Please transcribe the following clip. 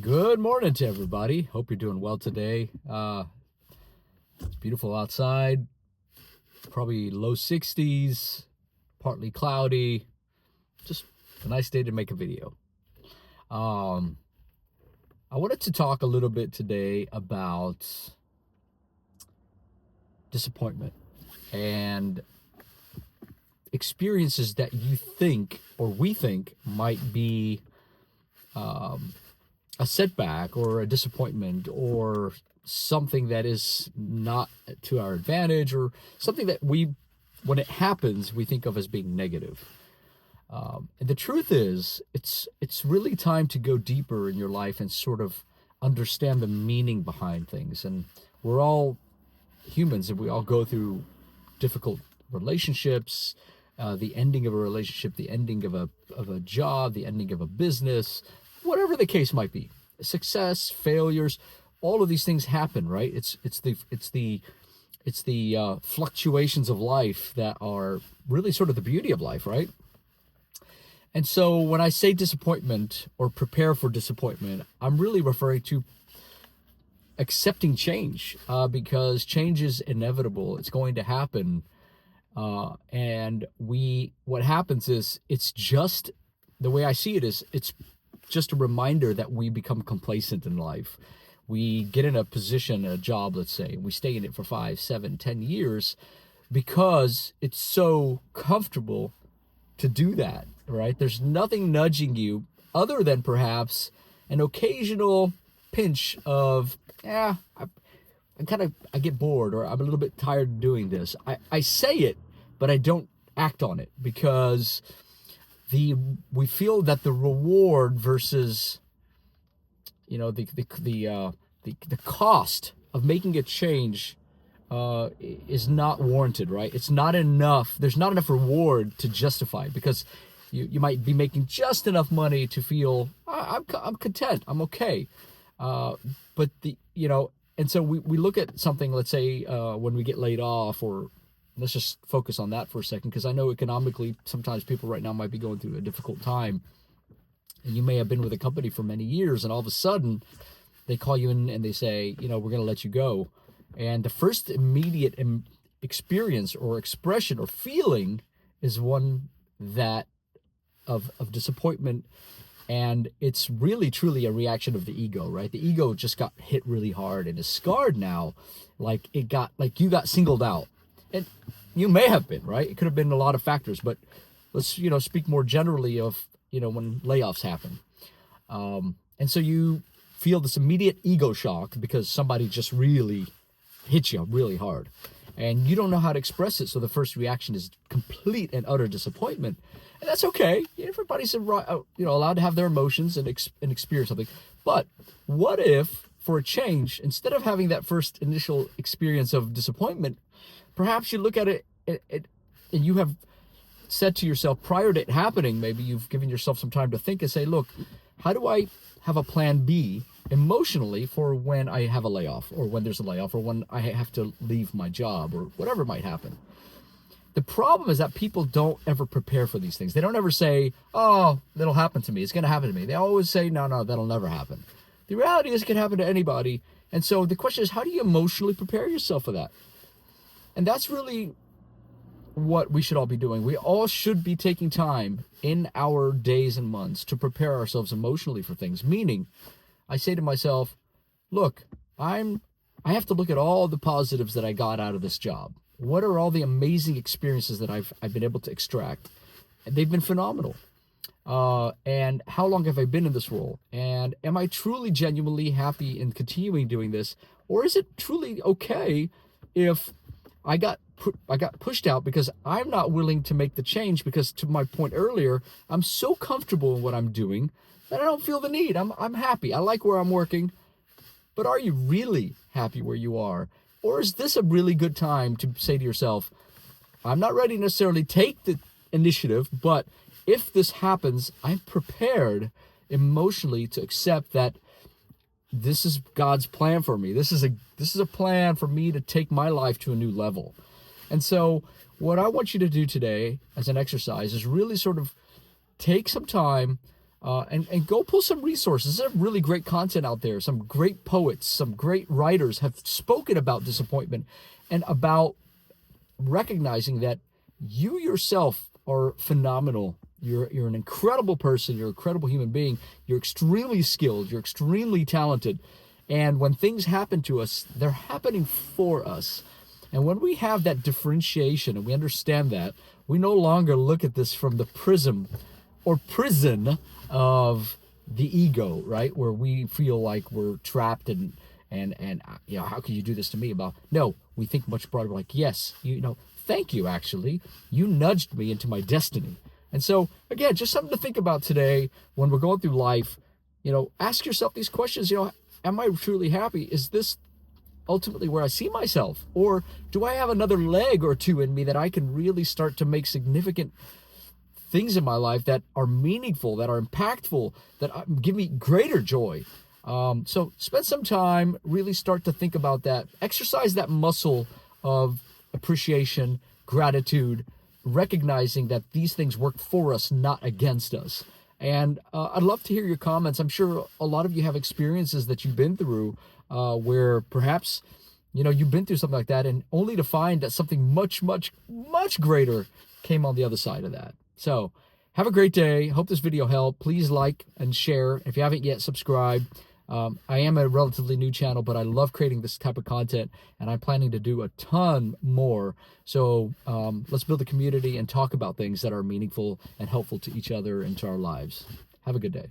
Good morning to everybody. Hope you're doing well today. It's beautiful outside, probably low 60s, partly cloudy. Just a nice day to make a video. Um, I wanted to talk a little bit today about disappointment and experiences that you think or we think might be a setback or a disappointment or something that is not to our advantage or something that when it happens, we think of as being negative. And the truth is, it's really time to go deeper in your life and sort of understand the meaning behind things. And we're all humans, and we all go through difficult relationships, the ending of a relationship, the ending of a job, the ending of a business, whatever the case might be. Success, failures, all of these things happen, right? It's the fluctuations of life that are really sort of the beauty of life, right? And so when I say disappointment or prepare for disappointment, I'm really referring to accepting change, because change is inevitable. It's going to happen. And what happens is, it's just, the way I see it is, it's just a reminder that we become complacent in life. We get in a position, a job, let's say, and we stay in it for 5, 7, 10 years because it's so comfortable to do that, right? There's nothing nudging you other than perhaps an occasional pinch of, I get bored, or I'm a little bit tired of doing this. I say it, but I don't act on it because we feel that the reward versus, the cost of making a change is not warranted, right? It's not enough. There's not enough reward to justify it, because you might be making just enough money to feel I'm content, I'm okay. But and so we look at something, let's say when we get laid off, or let's just focus on that for a second, because I know economically sometimes people right now might be going through a difficult time, and you may have been with a company for many years, and all of a sudden they call you in and they say, we're going to let you go. And the first immediate experience or expression or feeling is one that of disappointment. And it's really truly a reaction of the ego, right? The ego just got hit really hard and is scarred now. Like you got singled out. And you may have been, right? It could have been a lot of factors, but let's, speak more generally of, when layoffs happen. And so you feel this immediate ego shock because somebody just really hit you really hard, and you don't know how to express it. So the first reaction is complete and utter disappointment. And that's okay. Everybody's allowed to have their emotions and experience something. But what if, for a change, instead of having that first initial experience of disappointment, perhaps you look at it and you have said to yourself prior to it happening, maybe you've given yourself some time to think and say, look, how do I have a plan B emotionally for when I have a layoff, or when there's a layoff, or when I have to leave my job, or whatever might happen? The problem is that people don't ever prepare for these things. They don't ever say, oh, that'll happen to me. It's going to happen to me. They always say, no, that'll never happen. The reality is it can happen to anybody. And so the question is, how do you emotionally prepare yourself for that? And that's really what we should all be doing. We all should be taking time in our days and months to prepare ourselves emotionally for things. Meaning, I say to myself, look, I have to look at all the positives that I got out of this job. What are all the amazing experiences that I've been able to extract? And they've been phenomenal. And how long have I been in this role? And am I truly genuinely happy in continuing doing this? Or is it truly okay if I got pushed out because I'm not willing to make the change, because, to my point earlier, I'm so comfortable in what I'm doing that I don't feel the need. I'm happy. I like where I'm working. But are you really happy where you are? Or is this a really good time to say to yourself, I'm not ready to necessarily take the initiative, but if this happens, I'm prepared emotionally to accept that this is God's plan for me. This is a plan for me to take my life to a new level. And so what I want you to do today as an exercise is really sort of take some time and go pull some resources. There's really great content out there. Some great poets, some great writers have spoken about disappointment and about recognizing that you yourself are phenomenal. You're an incredible person. You're an incredible human being. You're extremely skilled. You're extremely talented. And when things happen to us, they're happening for us. And when we have that differentiation and we understand that, we no longer look at this from the prism or prison of the ego, right? Where we feel like we're trapped and how can you do this to me? No, we think much broader, like, yes, thank you, actually. You nudged me into my destiny. And so, again, just something to think about today when we're going through life. Ask yourself these questions. Am I truly happy? Is this ultimately where I see myself? Or do I have another leg or two in me that I can really start to make significant things in my life that are meaningful, that are impactful, that give me greater joy? So spend some time, really start to think about that. Exercise that muscle of appreciation, gratitude, recognizing that these things work for us, not against us. And I'd love to hear your comments. I'm sure a lot of you have experiences that you've been through where perhaps, you've been through something like that, and only to find that something much, much, much greater came on the other side of that. So have a great day. Hope this video helped. Please like and share. If you haven't yet, subscribe. I am a relatively new channel, but I love creating this type of content, and I'm planning to do a ton more. So let's build a community and talk about things that are meaningful and helpful to each other and to our lives. Have a good day.